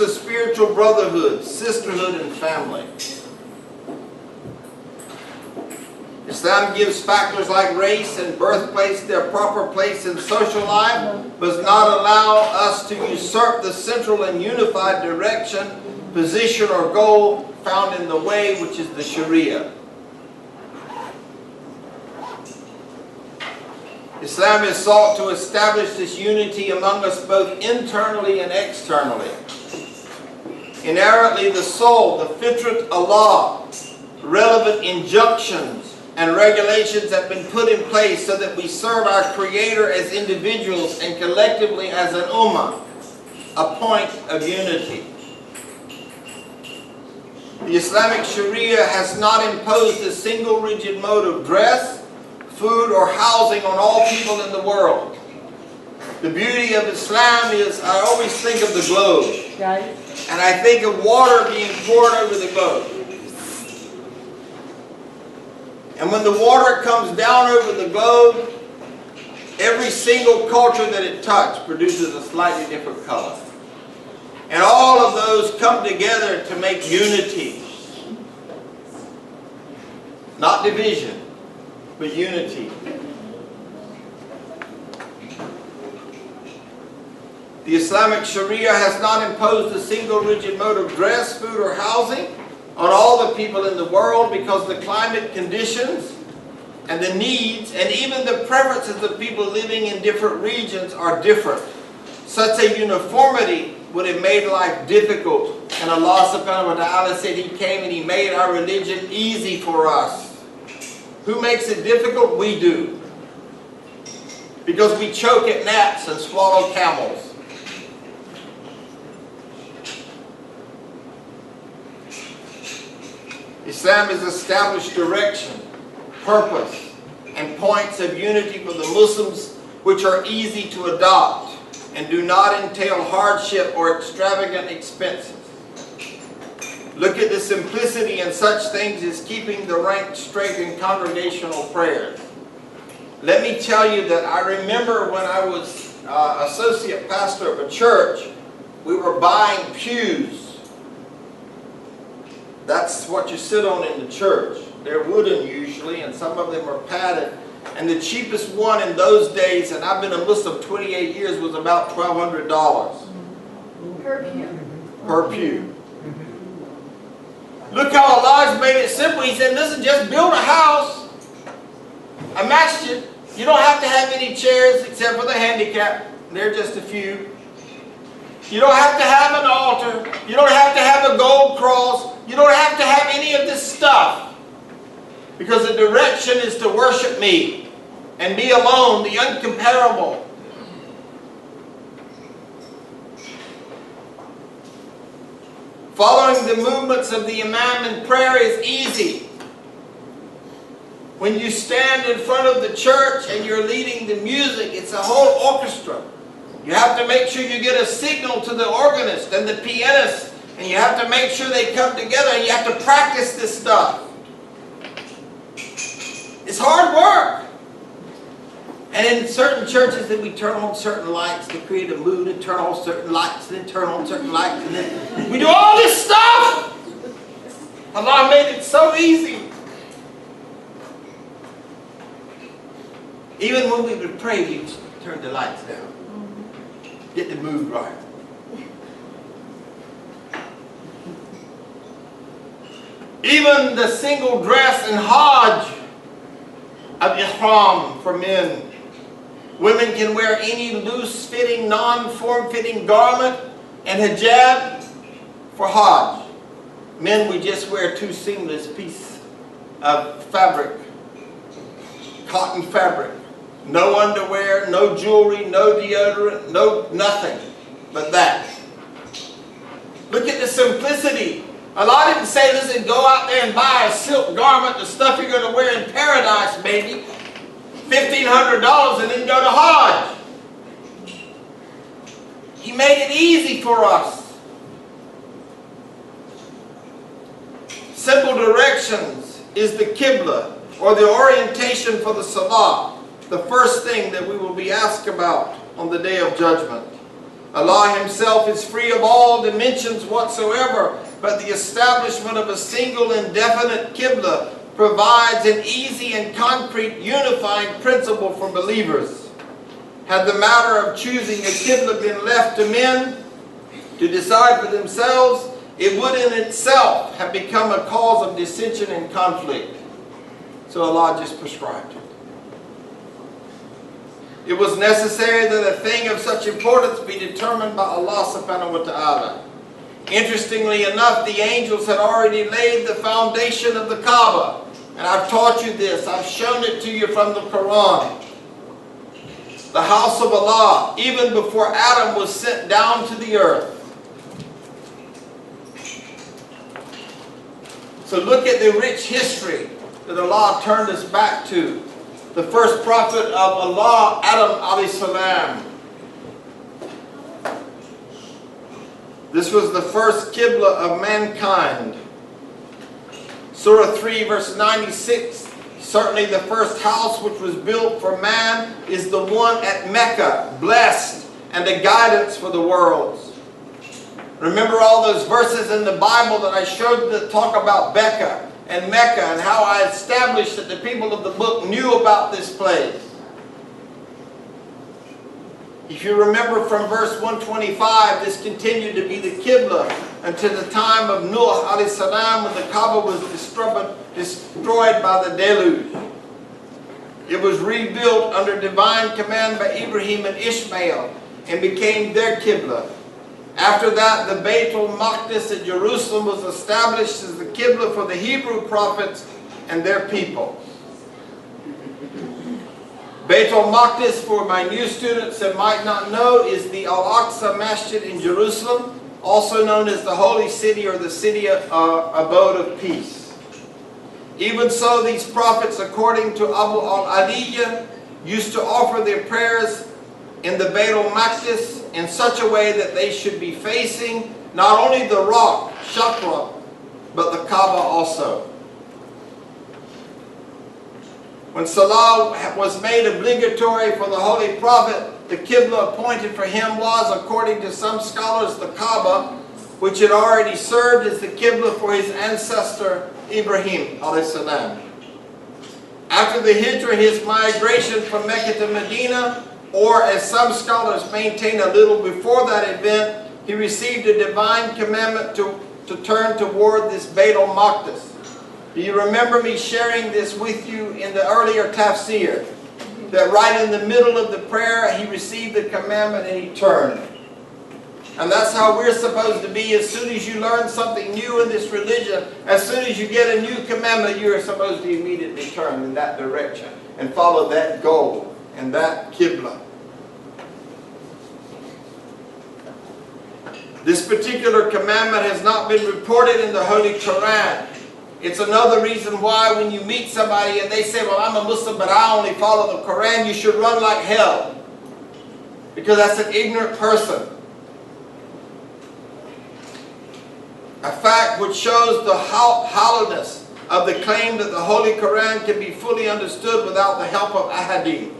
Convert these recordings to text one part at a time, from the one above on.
to spiritual brotherhood, sisterhood, and family. Islam gives factors like race and birthplace their proper place in social life, but does not allow us to usurp the central and unified direction, position, or goal found in the way, which is the Sharia. Islam has sought to establish this unity among us both internally and externally. Inherently, the soul, the fitrat Allah, relevant injunctions and regulations have been put in place so that we serve our Creator as individuals and collectively as an ummah, a point of unity. The Islamic Sharia has not imposed a single rigid mode of dress, food, or housing on all people in the world. The beauty of Islam is, I always think of the globe. And I think of water being poured over the globe. And when the water comes down over the globe, every single culture that it touched produces a slightly different color. And all of those come together to make unity. Not division, but unity. The Islamic Sharia has not imposed a single rigid mode of dress, food, or housing on all the people in the world because the climate conditions and the needs and even the preferences of people living in different regions are different. Such a uniformity would have made life difficult, and Allah subhanahu wa ta'ala said He came and He made our religion easy for us. Who makes it difficult? We do. Because we choke at gnats and swallow camels. Islam has established direction, purpose, and points of unity for the Muslims which are easy to adopt and do not entail hardship or extravagant expenses. Look at the simplicity in such things as keeping the rank straight in congregational prayers. Let me tell you that I remember when I was associate pastor of a church, we were buying pews. That's what you sit on in the church. They're wooden usually, and some of them are padded. And the cheapest one in those days, and I've been a Muslim 28 years, was about $1,200. Per pew. Per pew. Look how Allah's made it simple. He said, listen, just build a house, a masjid. You don't have to have any chairs except for the handicapped. They're just a few. You don't have to have an altar. You don't have to have a gold cross. You don't have to have any of this stuff. Because the direction is to worship me and be alone, the incomparable. Following the movements of the Imam in prayer is easy. When you stand in front of the church and you're leading the music, it's a whole orchestra. You have to make sure you get a signal to the organist and the pianist, and you have to make sure they come together, and you have to practice this stuff. It's hard work. And in certain churches, then we turn on certain lights to create a mood, and turn on certain lights, and then turn on certain lights, and then we do all this stuff. Allah made it so easy. Even when we would pray, we would turn the lights down. Get the mood right. Even the single dress and Hajj of Ihram for men. Women can wear any loose-fitting, non-form-fitting garment and hijab for Hajj. Men, we just wear two seamless pieces of fabric, cotton fabric. No underwear, no jewelry, no deodorant, no nothing but that. Look at the simplicity. Allah didn't say, listen, go out there and buy a silk garment, the stuff you're going to wear in paradise, baby. $1,500 and then go to Hajj. He made it easy for us. Simple directions is the Qibla, or the orientation for the Salah. The first thing that we will be asked about on the Day of Judgment. Allah Himself is free of all dimensions whatsoever, but the establishment of a single indefinite Qibla provides an easy and concrete unifying principle for believers. Had the matter of choosing a Qibla been left to men to decide for themselves, it would in itself have become a cause of dissension and conflict. So Allah just prescribed it. It was necessary that a thing of such importance be determined by Allah subhanahu wa ta'ala. Interestingly enough, the angels had already laid the foundation of the Kaaba. And I've taught you this. I've shown it to you from the Quran. The house of Allah, even before Adam was sent down to the earth. So look at the rich history that Allah turned us back to. The first prophet of Allah, Adam alayhi salam. This was the first Qibla of mankind. Surah 3 verse 96. Certainly the first house which was built for man is the one at Mecca, blessed and a guidance for the worlds. Remember all those verses in the Bible that I showed that talk about Mecca and how I established that the people of the book knew about this place. If you remember from verse 125, this continued to be the Qibla until the time of Nuh alayhi salam, when the Kaaba was destroyed by the deluge. It was rebuilt under divine command by Ibrahim and Ishmael and became their Qibla. After that, the Bayt al-Maqdis at Jerusalem was established as the Qibla for the Hebrew prophets and their people. Bayt al-Maqdis, for my new students that might not know, is the Al-Aqsa Masjid in Jerusalem, also known as the Holy City or the City Abode of Peace. Even so, these prophets, according to Abu al-Aliyah, used to offer their prayers in the Bayt al-Maqdis in such a way that they should be facing not only the rock, Shakra, but the Kaaba also. When Salah was made obligatory for the Holy Prophet, the Qibla appointed for him was, according to some scholars, the Kaaba, which had already served as the Qibla for his ancestor Ibrahim alayhi salam. After the Hijrah, his migration from Mecca to Medina, or as some scholars maintain a little before that event, he received a divine commandment to turn toward this Bayt al-Maqdis. Do you remember me sharing this with you in the earlier tafsir? That right in the middle of the prayer, he received the commandment and he turned. And that's how we're supposed to be. As soon as you learn something new in this religion, as soon as you get a new commandment, you're supposed to immediately turn in that direction and follow that goal and that Qibla. This particular commandment has not been reported in the Holy Quran. It's another reason why when you meet somebody and they say, well, I'm a Muslim, but I only follow the Quran, you should run like hell. Because that's an ignorant person. A fact which shows the hollowness of the claim that the Holy Quran can be fully understood without the help of ahadith.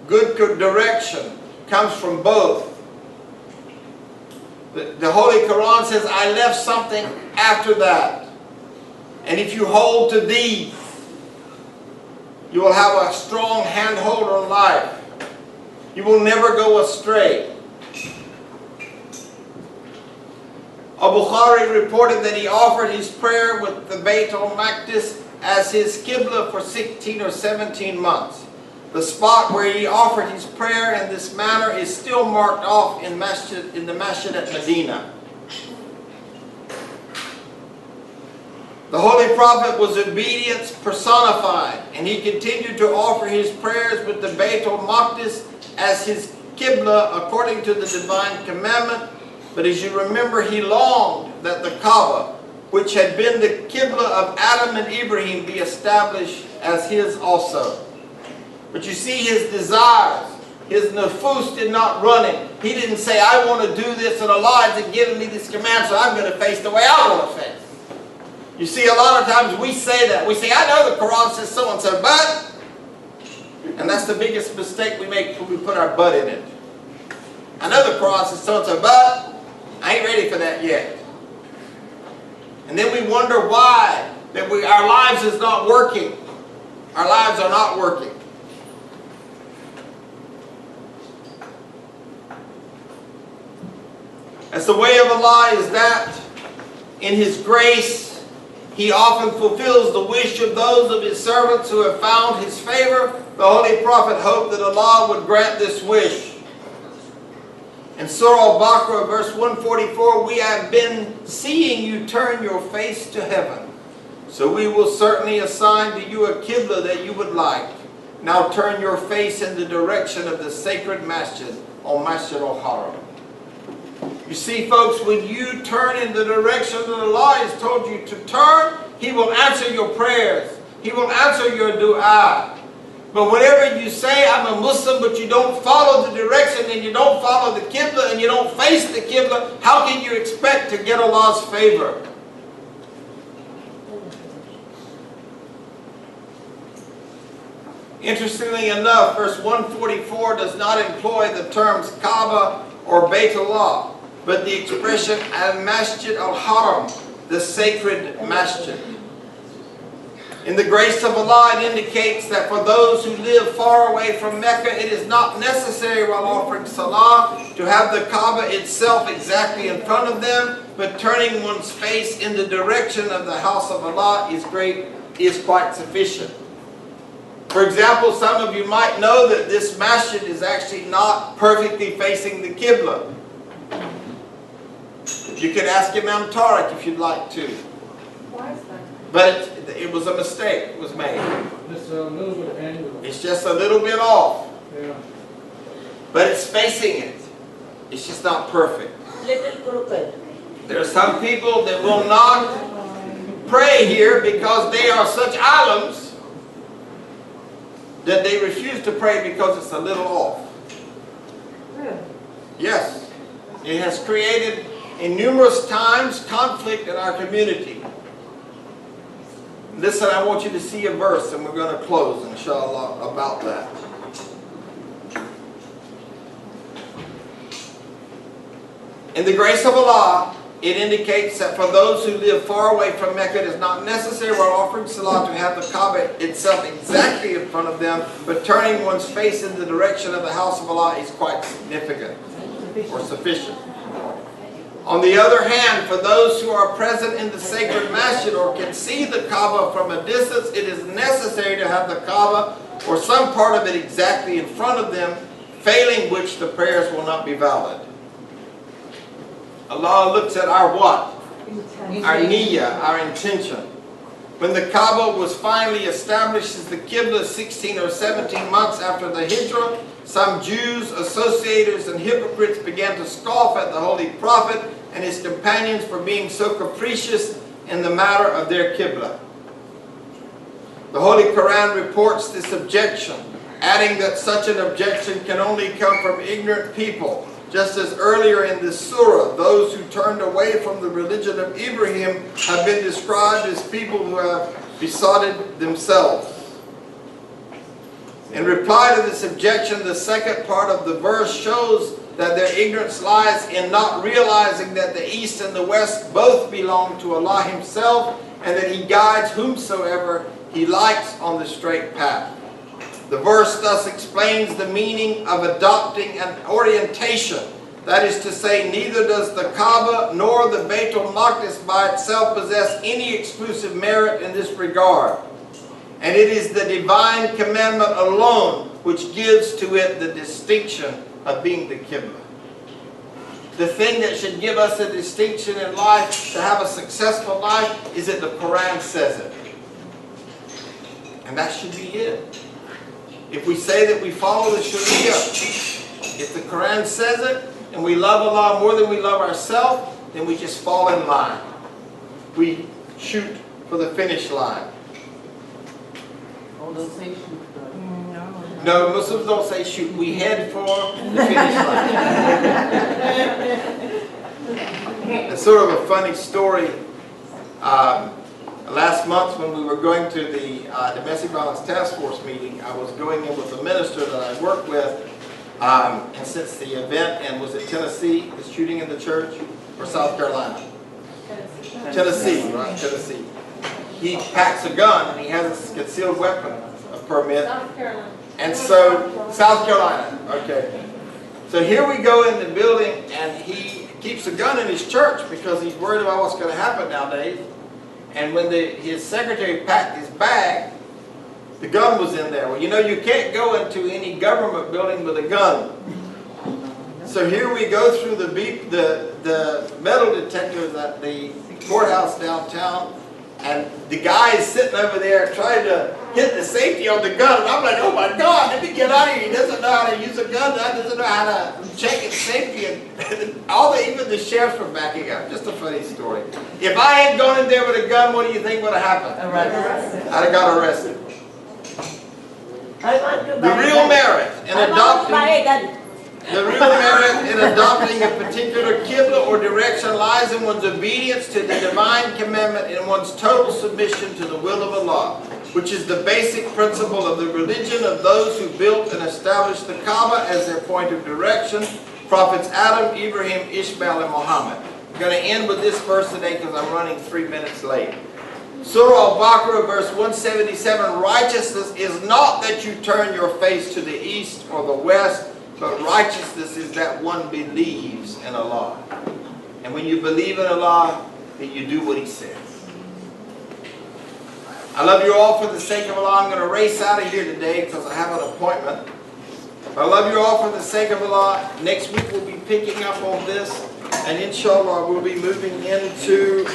Good direction comes from both. The Holy Quran says, I left something after that. And if you hold to these, you will have a strong handhold on life. You will never go astray. Al-Bukhari reported that he offered his prayer with the Bayt al-Maqdis as his Qibla for 16 or 17 months. The spot where he offered his prayer in this manner is still marked off in the Masjid at Medina. The Holy Prophet was obedience personified, and he continued to offer his prayers with the Bayt al-Maqdis as his Qibla according to the divine commandment. But as you remember, he longed that the Kaaba, which had been the Qibla of Adam and Ibrahim, be established as his also. But you see, his desires, his nufus did not run him. He didn't say, I want to do this and Allah has given me this command, so I'm going to face the way I want to face. You see, a lot of times we say that. We say, I know the Quran says so and so, but... And that's the biggest mistake we make when we put our butt in it. I know the cross is so-and-so, but I ain't ready for that yet. And then we wonder why that our lives is not working. Our lives are not working. As the way of Allah is that in His grace He often fulfills the wish of those of His servants who have found His favor. The Holy Prophet hoped that Allah would grant this wish. In Surah Baqarah verse 144, we have been seeing you turn your face to heaven. So we will certainly assign to you a qibla that you would like. Now turn your face in the direction of the sacred masjid, or Masjid al-Haram. You see, folks, when you turn in the direction that Allah has told you to turn, He will answer your prayers. He will answer your dua. But whenever you say, I'm a Muslim, but you don't follow the direction, and you don't follow the qibla, and you don't face the qibla, how can you expect to get Allah's favor? Interestingly enough, verse 144 does not employ the terms Kaaba or Baytullah, but the expression Al-Masjid Al-Haram, the sacred masjid. In the grace of Allah, it indicates that for those who live far away from Mecca, it is not necessary while offering salah to have the Kaaba itself exactly in front of them, but turning one's face in the direction of the house of Allah is quite sufficient. For example, some of you might know that this masjid is actually not perfectly facing the Qibla. You could ask Imam Tariq if you'd like to. Why is that? But it was a mistake that was made. Just a little bit angular. It's just a little bit off. Yeah. But it's facing it. It's just not perfect. Little crooked. There are some people that will not pray here because they are such alims that they refuse to pray because it's a little off. Really? Yes. It has created in numerous times conflict in our community. Listen, I want you to see a verse, and we're going to close, inshallah, about that. In the grace of Allah, it indicates that for those who live far away from Mecca, it is not necessary while offering salah to have the Kaaba itself exactly in front of them, but turning one's face in the direction of the house of Allah is quite significant or sufficient. On the other hand, for those who are present in the sacred masjid or can see the Kaaba from a distance, it is necessary to have the Kaaba or some part of it exactly in front of them, failing which the prayers will not be valid. Allah looks at our what? Our niyyah, our intention. When the Kaaba was finally established as the Qibla 16 or 17 months after the Hijrah, some Jews, associators, and hypocrites began to scoff at the Holy Prophet and his companions for being so capricious in the matter of their Qibla. The Holy Quran reports this objection, adding that such an objection can only come from ignorant people. Just as earlier in this surah, those who turned away from the religion of Ibrahim have been described as people who have besotted themselves. In reply to this objection, the second part of the verse shows that their ignorance lies in not realizing that the East and the West both belong to Allah Himself, and that He guides whomsoever He likes on the straight path. The verse thus explains the meaning of adopting an orientation. That is to say, neither does the Kaaba nor the Baytul Maqdis by itself possess any exclusive merit in this regard. And it is the divine commandment alone which gives to it the distinction of being the Qibla. The thing that should give us a distinction in life, to have a successful life, is that the Quran says it. And that should be it. If we say that we follow the Sharia, if the Quran says it, and we love Allah more than we love ourselves, then we just fall in line. We shoot for the finish line. No, Muslims don't say shoot. We head for the finish line. It's sort of a funny story. Last month when we were going to the Domestic Violence Task Force meeting, I was going in with a minister that I work with, And since the event, and was it Tennessee, the shooting in the church, or South Carolina? Tennessee, right, Tennessee. He packs a gun and he has a concealed weapon permit. South Carolina. And so, South Carolina, okay. So here we go in the building and he keeps a gun in his church because he's worried about what's going to happen nowadays. And when his secretary packed his bag, the gun was in there. Well, you know, you can't go into any government building with a gun. So here we go through the metal detectors at the courthouse downtown, and the guy is sitting over there trying to hit the safety on the gun. And I'm like, oh my God, let me get out of here. He doesn't know how to use a gun. He doesn't know how to check its safety. And even the sheriffs were backing up. Just a funny story. If I had gone in there with a gun, what do you think would have happened? Arrested. I'd have got arrested. I want to The buy real that. merit in I want to buy adopting that. the real merit in adopting a particular qibla or direction lies in one's obedience to the divine commandment and one's total submission to the will of Allah, which is the basic principle of the religion of those who built and established the Kaaba as their point of direction, prophets Adam, Ibrahim, Ishmael, and Muhammad. I'm going to end with this verse today because I'm running 3 minutes late. Surah Baqarah verse 177, righteousness is not that you turn your face to the east or the west, but righteousness is that one believes in Allah. And when you believe in Allah, then you do what He says. I love you all for the sake of Allah. I'm going to race out of here today because I have an appointment. I love you all for the sake of Allah. Next week we'll be picking up on this. And inshallah we'll be moving into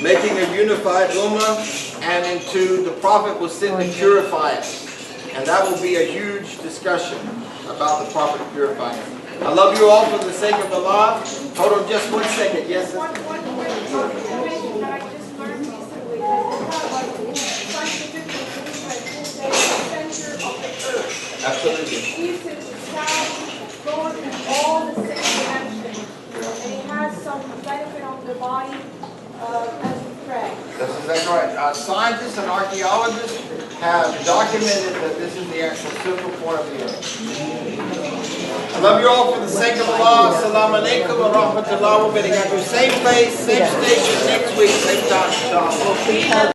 making a unified ummah, and into the Prophet was sent to purify it. And that will be a huge discussion about the Prophet purifying it. I love you all for the sake of Allah. Hold on just 1 second. Yes? One information that I just learned recently that is scientifically proven that the center of the earth. Absolutely. East and south, north, and all the same direction. And it has some benefit on the body as we pray. That's exactly right. Scientists and archaeologists have documented that this is the actual central point of the earth. I love you all for the sake of Allah. Assalamu alaikum wa rahmatullahi wa barakatuh. Same place, same station next week, same time. Inshallah.